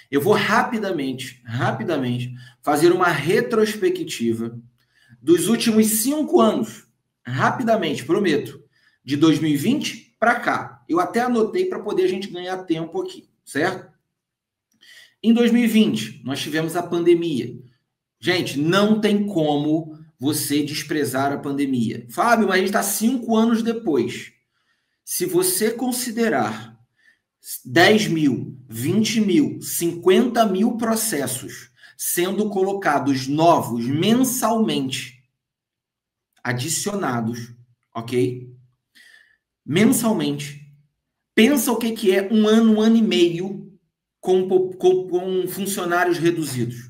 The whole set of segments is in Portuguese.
Eu vou rapidamente fazer uma retrospectiva dos últimos 5 anos. Rapidamente, prometo. De 2020 para cá. Eu até anotei para poder a gente ganhar tempo aqui, certo? Em 2020, nós tivemos a pandemia. Gente, não tem como você desprezar a pandemia. Fábio, mas a gente está 5 anos depois. Se você considerar 10 mil, 20 mil, 50 mil processos sendo colocados novos mensalmente, adicionados, ok? Mensalmente. Pensa o que é um ano e meio com funcionários reduzidos,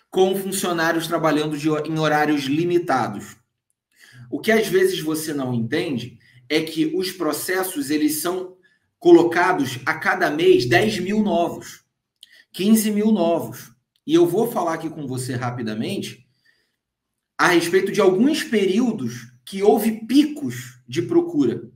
com funcionários trabalhando em horários limitados. O que às vezes você não entende é que os processos eles são colocados a cada mês 10 mil novos, 15 mil novos. E eu vou falar aqui com você rapidamente a respeito de alguns períodos que houve picos de procura,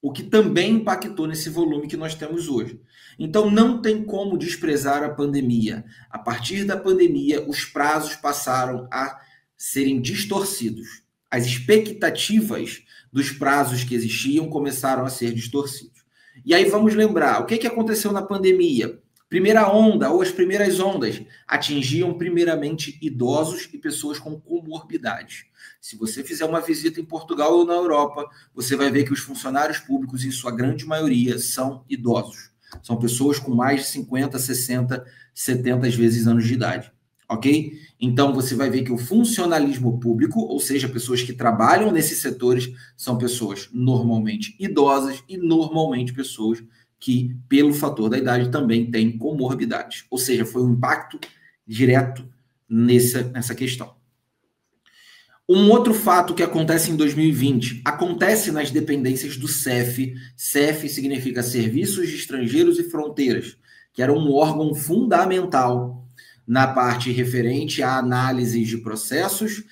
o que também impactou nesse volume que nós temos hoje. Então, não tem como desprezar a pandemia. A partir da pandemia, os prazos passaram a serem distorcidos. As expectativas dos prazos que existiam começaram a ser distorcidos. E aí vamos lembrar, o que aconteceu na pandemia? Primeira onda, ou as primeiras ondas, atingiam primeiramente idosos e pessoas com comorbidades. Se você fizer uma visita em Portugal ou na Europa, você vai ver que os funcionários públicos, em sua grande maioria, são idosos. São pessoas com mais de 50, 60, 70 vezes anos de idade. Ok? Então, você vai ver que o funcionalismo público, ou seja, pessoas que trabalham nesses setores, são pessoas normalmente idosas e normalmente pessoas que, pelo fator da idade, também têm comorbidades. Ou seja, foi um impacto direto nessa questão. Um outro fato que acontece em 2020, acontece nas dependências do CEF. CEF significa Serviços de Estrangeiros e Fronteiras, que era um órgão fundamental na parte referente à análise de processos,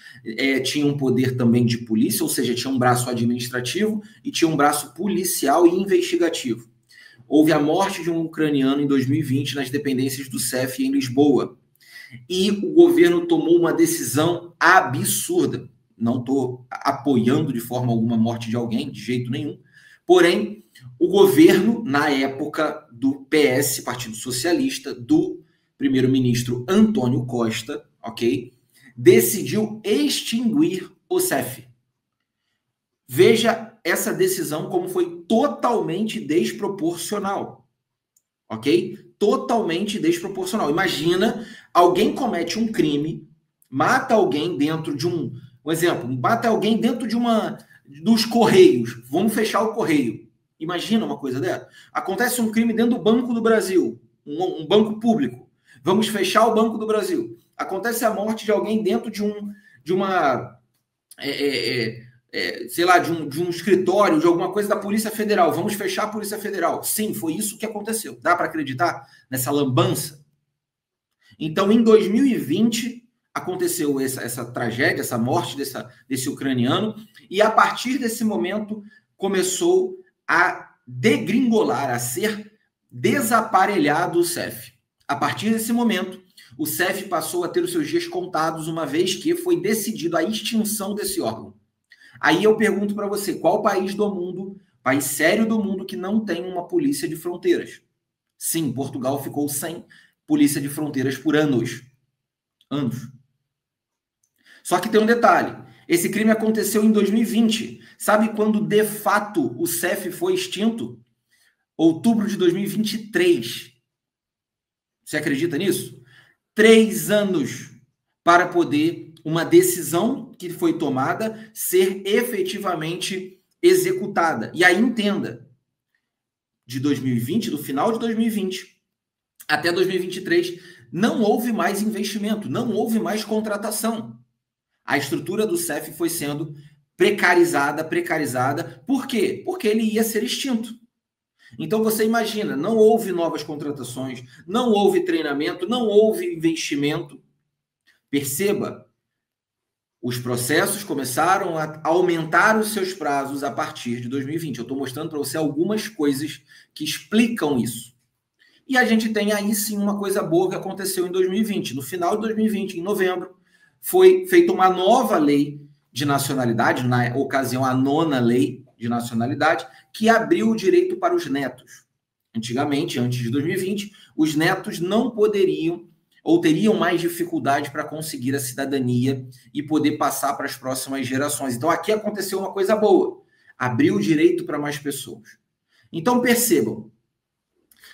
tinha um poder também de polícia, ou seja, tinha um braço administrativo e tinha um braço policial e investigativo. Houve a morte de um ucraniano em 2020 nas dependências do CEF em Lisboa. E o governo tomou uma decisão absurda. Não estou apoiando de forma alguma a morte de alguém, de jeito nenhum. Porém, o governo, na época do PS, Partido Socialista, do primeiro-ministro Antônio Costa, ok, decidiu extinguir o CEF. Veja essa decisão como foi totalmente desproporcional, ok? Totalmente desproporcional. Imagina, alguém comete um crime, mata alguém dentro de um exemplo, mata alguém dentro de dos Correios. Vamos fechar o Correio. Imagina uma coisa dessa. Acontece um crime dentro do Banco do Brasil, um banco público. Vamos fechar o Banco do Brasil. Acontece a morte de alguém dentro de um escritório, de alguma coisa da Polícia Federal. Vamos fechar a Polícia Federal. Sim, foi isso que aconteceu. Dá para acreditar nessa lambança? Então, em 2020, aconteceu essa tragédia, essa morte desse ucraniano, e a partir desse momento começou a degringolar, a ser desaparelhado o CEF. A partir desse momento, o CEF passou a ter os seus dias contados, uma vez que foi decidido a extinção desse órgão. Aí eu pergunto para você, qual país do mundo, país sério do mundo, que não tem uma polícia de fronteiras? Sim, Portugal ficou sem polícia de fronteiras por anos. Anos. Só que tem um detalhe, esse crime aconteceu em 2020. Sabe quando, de fato, o CEF foi extinto? Outubro de 2023. Você acredita nisso? 3 anos para poder uma decisão que foi tomada ser efetivamente executada. E aí entenda, de 2020, do final de 2020 até 2023, não houve mais investimento, não houve mais contratação. A estrutura do CEF foi sendo precarizada. Por quê? Porque ele ia ser extinto. Então você imagina, não houve novas contratações, não houve treinamento, não houve investimento. Perceba, os processos começaram a aumentar os seus prazos a partir de 2020. Eu estou mostrando para você algumas coisas que explicam isso. E a gente tem aí sim uma coisa boa que aconteceu em 2020. No final de 2020, em novembro, foi feita uma nova lei de nacionalidade, na ocasião a 9ª lei de nacionalidade, que abriu o direito para os netos. Antigamente, antes de 2020, os netos não poderiam ou teriam mais dificuldade para conseguir a cidadania e poder passar para as próximas gerações. Então, aqui aconteceu uma coisa boa. Abriu o direito para mais pessoas. Então, percebam,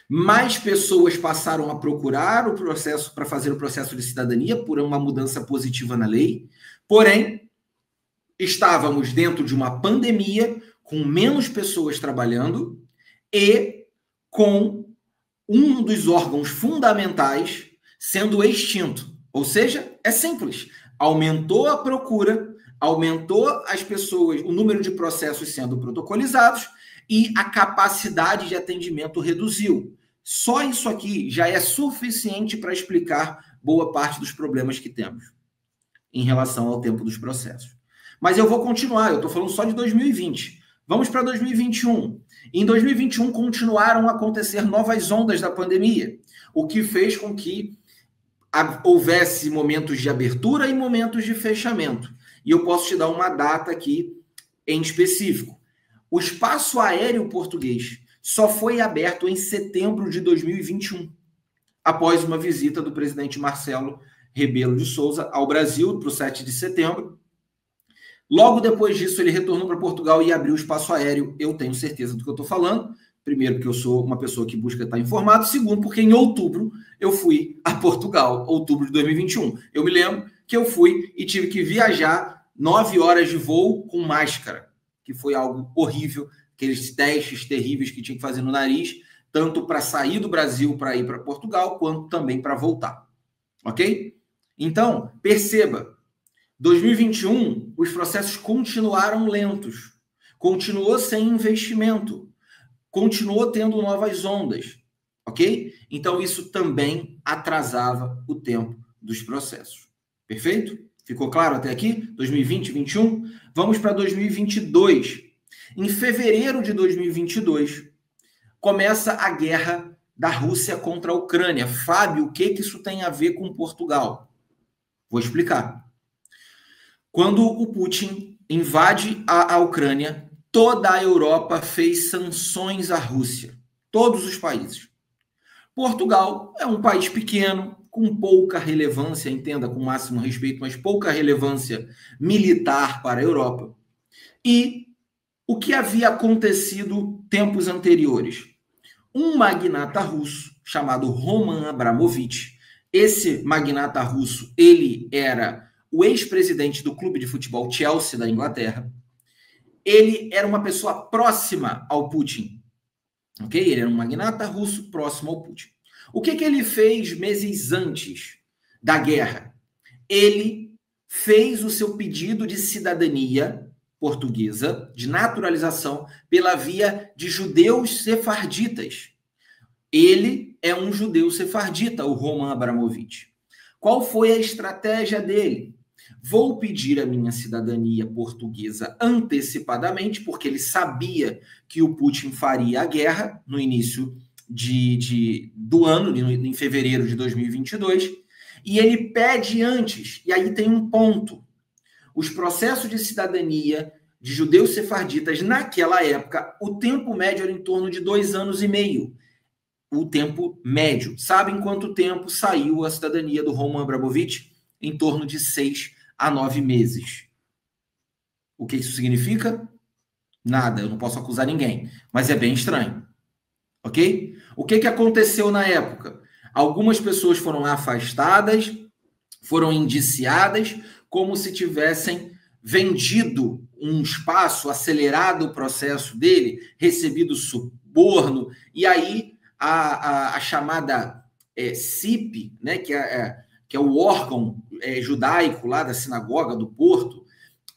mais pessoas passaram a procurar o processo para fazer o processo de cidadania por uma mudança positiva na lei. Porém, estávamos dentro de uma pandemia com menos pessoas trabalhando e com um dos órgãos fundamentais sendo extinto. Ou seja, é simples. Aumentou a procura, aumentou as pessoas, o número de processos sendo protocolizados e a capacidade de atendimento reduziu. Só isso aqui já é suficiente para explicar boa parte dos problemas que temos em relação ao tempo dos processos. Mas eu vou continuar, eu estou falando só de 2020. Vamos para 2021. Em 2021, continuaram a acontecer novas ondas da pandemia, o que fez com que houvesse momentos de abertura e momentos de fechamento. E eu posso te dar uma data aqui em específico. O espaço aéreo português só foi aberto em setembro de 2021, após uma visita do presidente Marcelo Rebelo de Sousa ao Brasil, para o 7 de setembro. Logo depois disso, ele retornou para Portugal e abriu o espaço aéreo. Eu tenho certeza do que eu estou falando. Primeiro, porque eu sou uma pessoa que busca estar informado. Segundo, porque em outubro eu fui a Portugal, outubro de 2021. Eu me lembro que eu fui e tive que viajar 9 horas de voo com máscara, que foi algo horrível, aqueles testes terríveis que tinha que fazer no nariz, tanto para sair do Brasil para ir para Portugal, quanto também para voltar. Ok? Então, perceba, 2021, os processos continuaram lentos, continuou sem investimento, continuou tendo novas ondas, ok? Então, isso também atrasava o tempo dos processos. Perfeito? Ficou claro até aqui? 2020, 2021? Vamos para 2022. Em fevereiro de 2022, começa a guerra da Rússia contra a Ucrânia. Fábio, o que isso tem a ver com Portugal? Vou explicar. Quando o Putin invade a Ucrânia, toda a Europa fez sanções à Rússia. Todos os países. Portugal é um país pequeno, com pouca relevância, entenda com o máximo respeito, mas pouca relevância militar para a Europa. E o que havia acontecido tempos anteriores? Um magnata russo chamado Roman Abramovich. Esse magnata russo, ele era o ex-presidente do clube de futebol Chelsea da Inglaterra. Ele era uma pessoa próxima ao Putin. Ok? Ele era um magnata russo próximo ao Putin. O que ele fez meses antes da guerra? Ele fez o seu pedido de cidadania portuguesa, de naturalização, pela via de judeus sefarditas. Ele é um judeu sefardita, o Roman Abramovich. Qual foi a estratégia dele? Vou pedir a minha cidadania portuguesa antecipadamente, porque ele sabia que o Putin faria a guerra no início do ano, em fevereiro de 2022, e ele pede antes, e aí tem um ponto. Os processos de cidadania de judeus sefarditas, naquela época, o tempo médio era em torno de 2 anos e meio. O tempo médio. Sabem quanto tempo saiu a cidadania do Roman Abramovich? Em torno de 6 a 9 meses. O que isso significa? Nada, eu não posso acusar ninguém, mas é bem estranho. Ok? O que aconteceu na época? Algumas pessoas foram afastadas, foram indiciadas, como se tivessem vendido um espaço, acelerado o processo dele, recebido suborno, e aí a chamada CIP, né, que é o órgão judaico lá da sinagoga do Porto,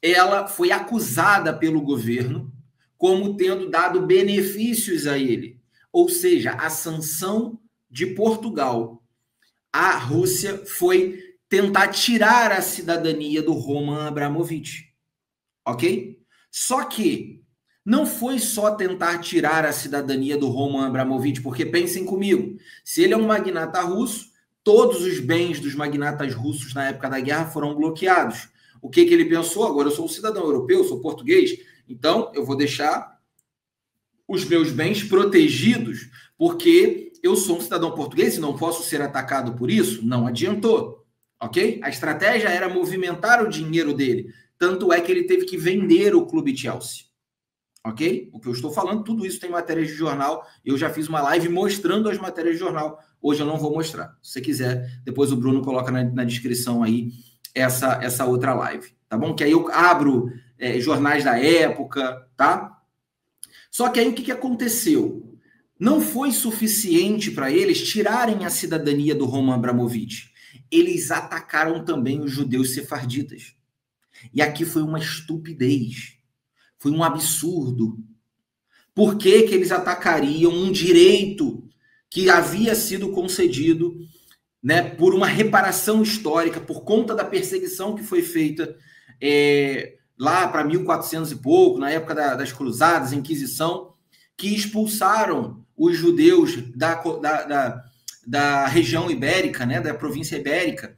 ela foi acusada pelo governo como tendo dado benefícios a ele. Ou seja, a sanção de Portugal à Rússia foi tentar tirar a cidadania do Roman Abramovich. Ok? Só que não foi só tentar tirar a cidadania do Roman Abramovich, porque pensem comigo, se ele é um magnata russo, todos os bens dos magnatas russos na época da guerra foram bloqueados. O que ele pensou? Agora eu sou um cidadão europeu, sou português, então eu vou deixar os meus bens protegidos, porque eu sou um cidadão português e não posso ser atacado por isso. Não adiantou, ok? A estratégia era movimentar o dinheiro dele, tanto é que ele teve que vender o Clube Chelsea. Ok? O que eu estou falando, tudo isso tem matérias de jornal. Eu já fiz uma live mostrando as matérias de jornal. Hoje eu não vou mostrar. Se você quiser, depois o Bruno coloca na descrição aí essa outra live. Tá bom? Que aí eu abro jornais da época, tá? Só que aí o que aconteceu? Não foi suficiente para eles tirarem a cidadania do Roman Abramovich. Eles atacaram também os judeus sefarditas. E aqui foi uma estupidez. Foi um absurdo. Por que eles atacariam um direito que havia sido concedido, né, por uma reparação histórica, por conta da perseguição que foi feita lá para 1400 e pouco, na época das Cruzadas, Inquisição, que expulsaram os judeus da região ibérica, né, da província ibérica.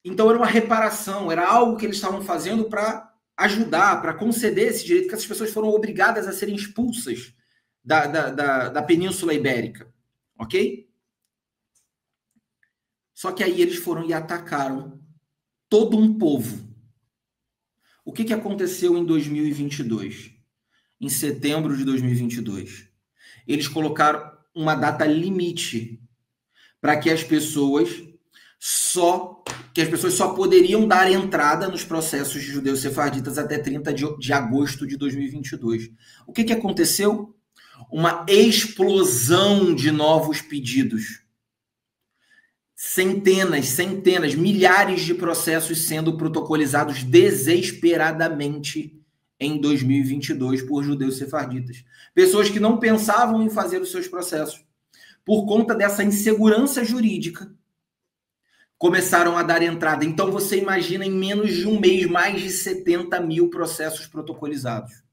Então era uma reparação, era algo que eles estavam fazendo para ajudar, para conceder esse direito, que essas pessoas foram obrigadas a serem expulsas da Península Ibérica, ok? Só que aí eles foram e atacaram todo um povo. O que aconteceu em 2022? Em setembro de 2022. Eles colocaram uma data limite para que as pessoas só poderiam dar entrada nos processos de judeus sefarditas até 30 de agosto de 2022. O que aconteceu? Uma explosão de novos pedidos. Centenas, milhares de processos sendo protocolizados desesperadamente em 2022 por judeus sefarditas. Pessoas que não pensavam em fazer os seus processos. Por conta dessa insegurança jurídica, começaram a dar entrada. Então, você imagina, em menos de um mês, mais de 70 mil processos protocolizados.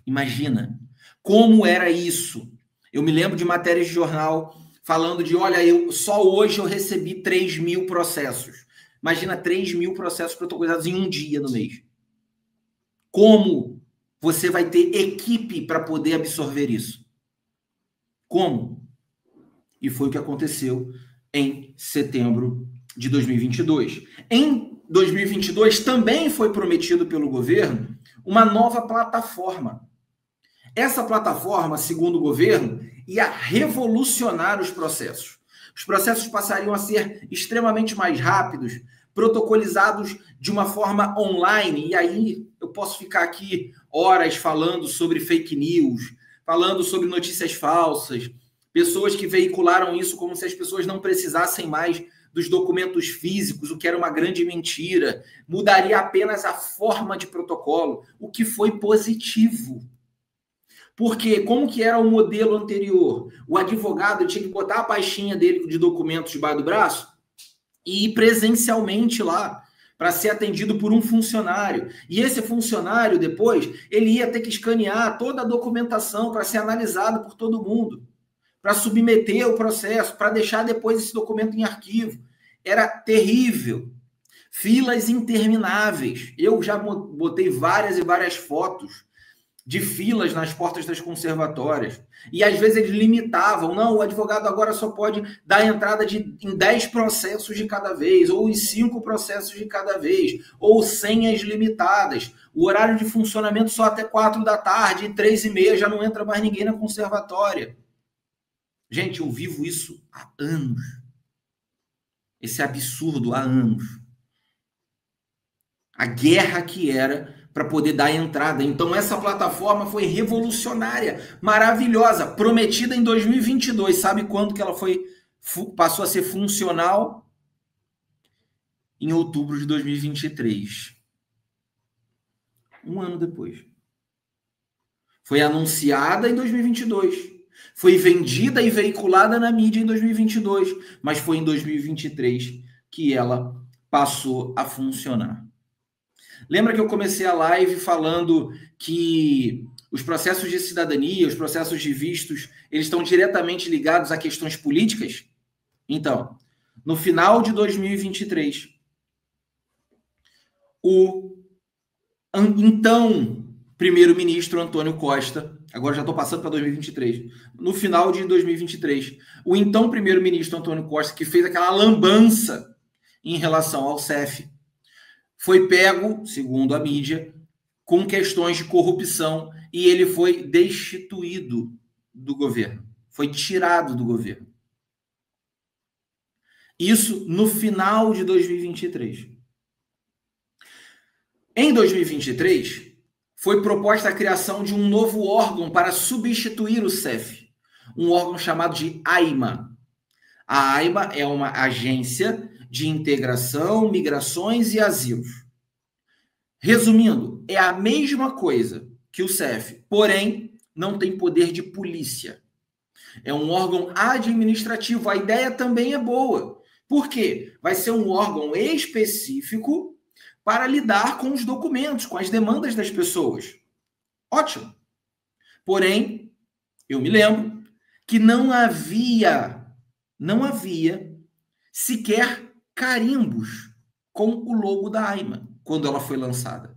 Imagina. Como era isso? Eu me lembro de matérias de jornal falando de, olha, só hoje eu recebi 3 mil processos. Imagina 3 mil processos protocolizados em um dia no mês. Como você vai ter equipe para poder absorver isso? Como? E foi o que aconteceu em setembro de 2022. Em 2022, também foi prometido pelo governo uma nova plataforma. Essa plataforma, segundo o governo, ia revolucionar os processos. Os processos passariam a ser extremamente mais rápidos, protocolizados de uma forma online. E aí eu posso ficar aqui horas falando sobre fake news, falando sobre notícias falsas, pessoas que veicularam isso como se as pessoas não precisassem mais dos documentos físicos, o que era uma grande mentira. Mudaria apenas a forma de protocolo, o que foi positivo. Porque como que era o modelo anterior? O advogado tinha que botar a pastinha dele de documentos debaixo do braço e ir presencialmente lá para ser atendido por um funcionário. E esse funcionário, depois, ele ia ter que escanear toda a documentação para ser analisada por todo mundo, para submeter o processo, para deixar depois esse documento em arquivo. Era terrível. Filas intermináveis. Eu já botei várias e várias fotos de filas nas portas das conservatórias. E às vezes eles limitavam. Não, o advogado agora só pode dar entrada em 10 processos de cada vez, ou em 5 processos de cada vez, ou senhas limitadas. O horário de funcionamento só até 4 da tarde, e 3h30 já não entra mais ninguém na conservatória. Gente, eu vivo isso há anos. Esse absurdo há anos. A guerra que era para poder dar entrada. Então, essa plataforma foi revolucionária, maravilhosa, prometida em 2022. Sabe quando que ela passou a ser funcional? Em outubro de 2023. Um ano depois. Foi anunciada em 2022. Foi vendida e veiculada na mídia em 2022. Mas foi em 2023 que ela passou a funcionar. Lembra que eu comecei a live falando que os processos de cidadania, os processos de vistos, eles estão diretamente ligados a questões políticas? Então, no final de 2023, o então primeiro-ministro Antônio Costa, agora já estou passando para 2023, no final de 2023, o então primeiro-ministro Antônio Costa, que fez aquela lambança em relação ao CEF, foi pego, segundo a mídia, com questões de corrupção e ele foi destituído do governo, foi tirado do governo. Isso no final de 2023. Em 2023, foi proposta a criação de um novo órgão para substituir o CEF, um órgão chamado de AIMA. A AIMA é uma agência de integração, migrações e asilos. Resumindo, é a mesma coisa que o CEF, porém não tem poder de polícia. É um órgão administrativo. A ideia também é boa. Por quê? Vai ser um órgão específico para lidar com os documentos, com as demandas das pessoas. Ótimo. Porém, eu me lembro que não havia sequer carimbos com o logo da AIMA quando ela foi lançada.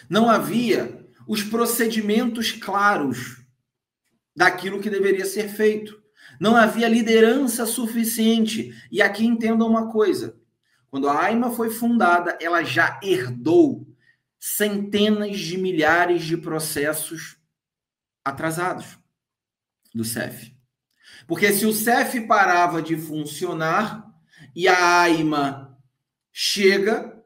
Não havia os procedimentos claros daquilo que deveria ser feito. Não havia liderança suficiente. E aqui entendam uma coisa. Quando a AIMA foi fundada, ela já herdou centenas de milhares de processos atrasados do CEF. Porque se o CEF parava de funcionar e a AIMA chega,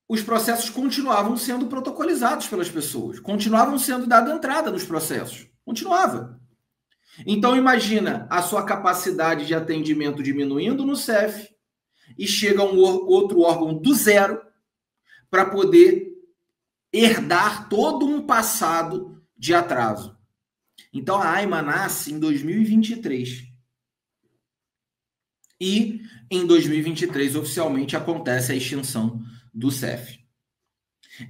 os processos continuavam sendo protocolizados pelas pessoas, continuavam sendo dada entrada nos processos, continuava. Então imagina a sua capacidade de atendimento diminuindo no CEF e chega um outro órgão do zero para poder herdar todo um passado de atraso. Então a AIMA nasce em 2023. E em 2023 oficialmente acontece a extinção do CEF.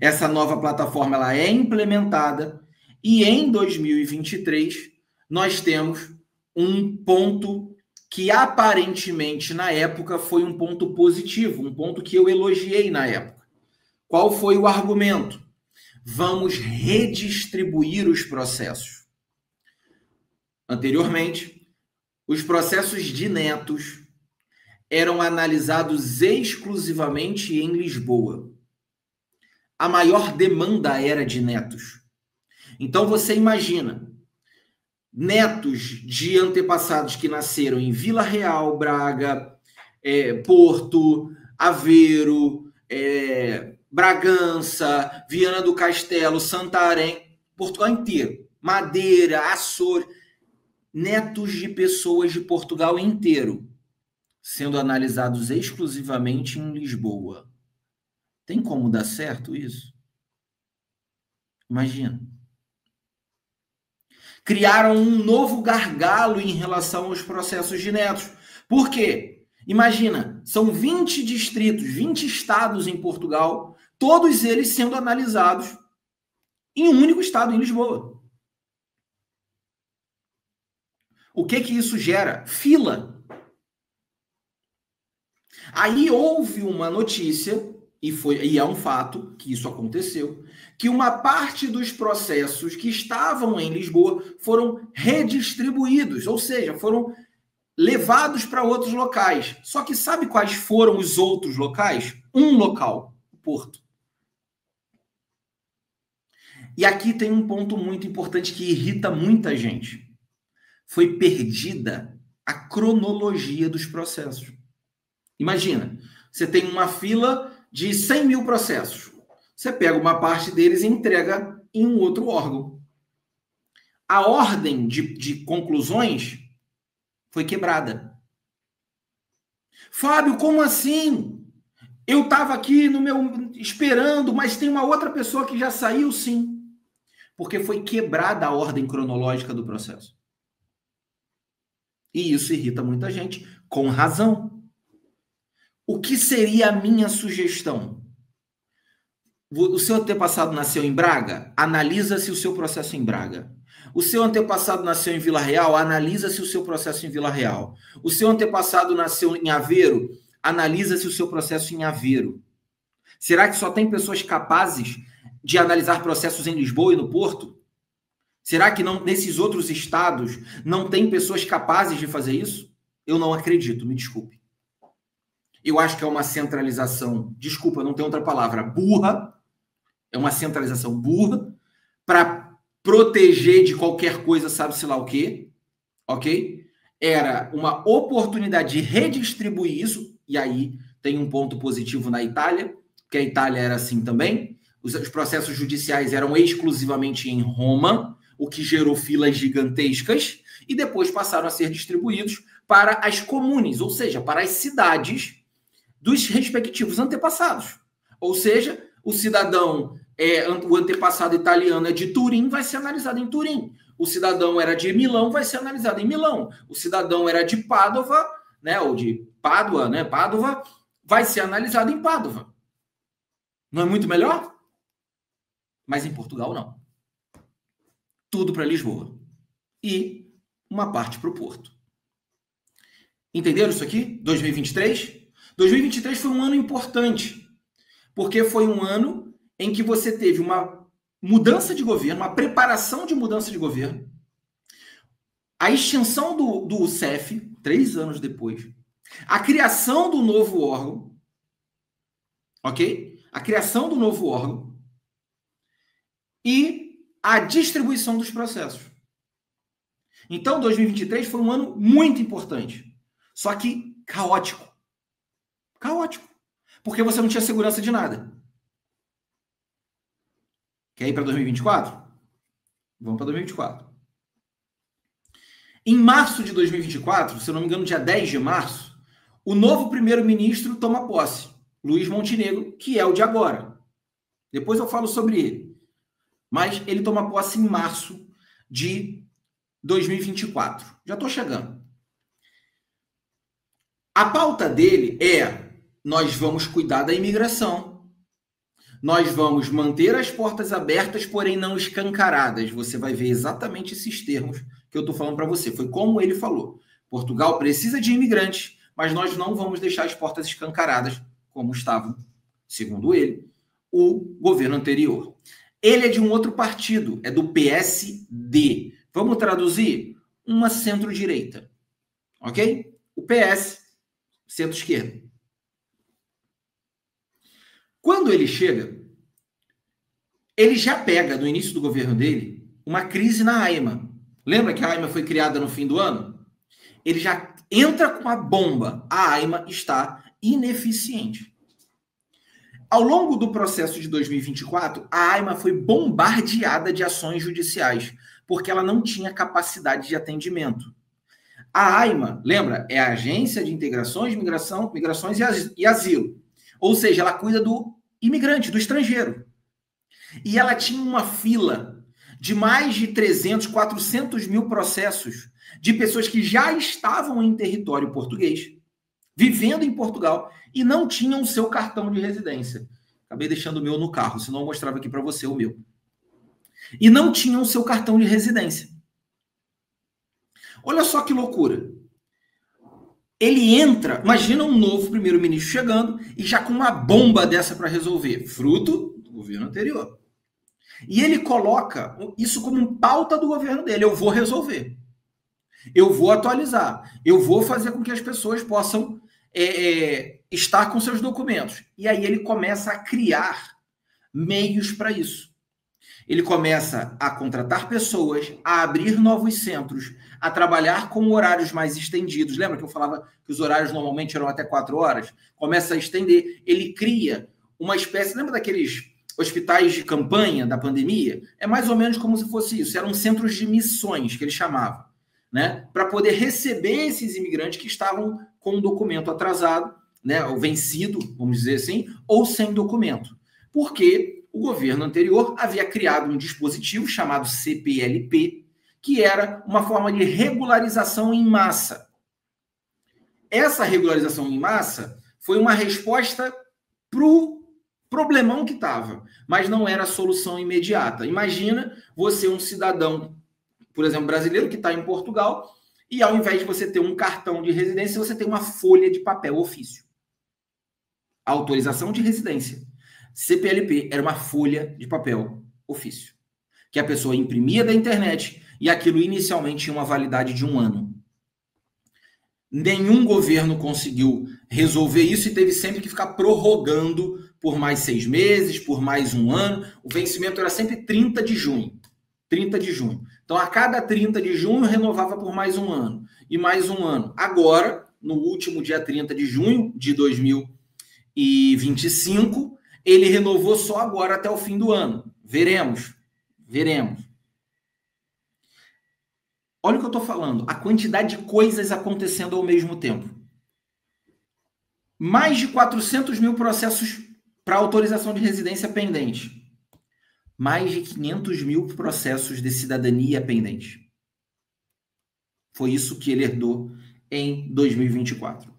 Essa nova plataforma ela é implementada e em 2023 nós temos um ponto que aparentemente na época foi um ponto positivo, um ponto que eu elogiei na época. Qual foi o argumento? Vamos redistribuir os processos. Anteriormente, os processos de netos eram analisados exclusivamente em Lisboa. A maior demanda era de netos. Então você imagina, netos de antepassados que nasceram em Vila Real, Braga, Porto, Aveiro, Bragança, Viana do Castelo, Santarém, Portugal inteiro, Madeira, Açores, netos de pessoas de Portugal inteiro, sendo analisados exclusivamente em Lisboa. Tem como dar certo isso? Imagina. Criaram um novo gargalo em relação aos processos de netos. Por quê? Imagina, são 20 distritos, 20 estados em Portugal, todos eles sendo analisados em um único estado, em Lisboa. O que isso gera? Fila. Aí houve uma notícia, e é um fato que isso aconteceu, que uma parte dos processos que estavam em Lisboa foram redistribuídos, ou seja, foram levados para outros locais. Só que sabe quais foram os outros locais? Um local, o Porto. E aqui tem um ponto muito importante que irrita muita gente. Foi perdida a cronologia dos processos. Imagina, você tem uma fila de 100 mil processos. Você pega uma parte deles e entrega em um outro órgão. A ordem de conclusões foi quebrada. Fábio, como assim? Eu estava aqui no meu esperando, mas tem uma outra pessoa que já saiu, sim. Porque foi quebrada a ordem cronológica do processo. E isso irrita muita gente, com razão. O que seria a minha sugestão? O seu antepassado nasceu em Braga? Analisa-se o seu processo em Braga. O seu antepassado nasceu em Vila Real? Analisa-se o seu processo em Vila Real. O seu antepassado nasceu em Aveiro? Analisa-se o seu processo em Aveiro. Será que só tem pessoas capazes de analisar processos em Lisboa e no Porto? Será que não, nesses outros estados não tem pessoas capazes de fazer isso? Eu não acredito, me desculpe. Eu acho que é uma centralização, desculpa, não tem outra palavra, burra. É uma centralização burra para proteger de qualquer coisa, sabe-se lá o quê, ok? Era uma oportunidade de redistribuir isso, e aí tem um ponto positivo na Itália, que a Itália era assim também. Os processos judiciais eram exclusivamente em Roma, o que gerou filas gigantescas, e depois passaram a ser distribuídos para as comunes, ou seja, para as cidades dos respectivos antepassados. Ou seja, o cidadão, o antepassado italiano é de Turim, vai ser analisado em Turim. O cidadão era de Milão, vai ser analisado em Milão. O cidadão era de Pádua, né, ou de Pádua, né, Pádua, vai ser analisado em Pádua. Não é muito melhor? Mas em Portugal, não. Tudo para Lisboa. E uma parte para o Porto. Entenderam isso aqui? 2023? 2023 foi um ano importante, porque foi um ano em que você teve uma mudança de governo, uma preparação de mudança de governo, a extinção do CEF, 3 anos depois, a criação do novo órgão, ok? A criação do novo órgão e a distribuição dos processos. Então, 2023 foi um ano muito importante, só que caótico. Caótico. Porque você não tinha segurança de nada. Quer ir para 2024? Vamos para 2024. Em março de 2024, se eu não me engano, dia 10 de março, o novo primeiro-ministro toma posse, Luiz Montenegro, que é o de agora. Depois eu falo sobre ele. Mas ele toma posse em março de 2024. Já estou chegando. A pauta dele é: nós vamos cuidar da imigração. Nós vamos manter as portas abertas, porém não escancaradas. Você vai ver exatamente esses termos que eu estou falando para você. Foi como ele falou. Portugal precisa de imigrantes, mas nós não vamos deixar as portas escancaradas, como estavam, segundo ele, o governo anterior. Ele é de um outro partido, é do PSD. Vamos traduzir? Uma centro-direita. Ok? O PS, centro-esquerda. Quando ele chega, ele já pega, no início do governo dele, uma crise na AIMA. Lembra que a AIMA foi criada no fim do ano? Ele já entra com a bomba. A AIMA está ineficiente. Ao longo do processo de 2024, a AIMA foi bombardeada de ações judiciais, porque ela não tinha capacidade de atendimento. A AIMA, lembra, é a Agência de Integrações, Migrações e Asilo. Ou seja, ela cuida do imigrante, do estrangeiro. E ela tinha uma fila de mais de 300, 400 mil processos de pessoas que já estavam em território português, vivendo em Portugal, e não tinham o seu cartão de residência. Acabei deixando o meu no carro, senão eu mostrava aqui para você o meu. E não tinham o seu cartão de residência. Olha só que loucura. Ele entra, imagina um novo primeiro-ministro chegando e já com uma bomba dessa para resolver, fruto do governo anterior. E ele coloca isso como pauta do governo dele. Eu vou resolver. Eu vou atualizar. Eu vou fazer com que as pessoas possam estar com seus documentos. E aí ele começa a criar meios para isso. Ele começa a contratar pessoas, a abrir novos centros, a trabalhar com horários mais estendidos. Lembra que eu falava que os horários normalmente eram até 4 horas? Começa a estender. Ele cria uma espécie... Lembra daqueles hospitais de campanha da pandemia? É mais ou menos como se fosse isso. Eram centros de missões, que ele chamava, né? Para poder receber esses imigrantes que estavam com um documento atrasado, né? Ou vencido, vamos dizer assim, ou sem documento. Porque o governo anterior havia criado um dispositivo chamado CPLP, que era uma forma de regularização em massa. Essa regularização em massa foi uma resposta para o Problemão que estava, mas não era a solução imediata. Imagina você, um cidadão, por exemplo, brasileiro, que está em Portugal, e ao invés de você ter um cartão de residência, você tem uma folha de papel ofício. Autorização de residência. CPLP era uma folha de papel ofício, que a pessoa imprimia da internet e aquilo inicialmente tinha uma validade de 1 ano. Nenhum governo conseguiu resolver isso e teve sempre que ficar prorrogando por mais 6 meses, por mais 1 ano. O vencimento era sempre 30 de junho. 30 de junho. Então, a cada 30 de junho, renovava por mais 1 ano. E mais 1 ano. Agora, no último dia 30 de junho de 2025, ele renovou só agora até o fim do ano. Veremos. Veremos. Olha o que eu estou falando. A quantidade de coisas acontecendo ao mesmo tempo. Mais de 400 mil processos para autorização de residência pendente. Mais de 500 mil processos de cidadania pendente. Foi isso que ele herdou em 2024.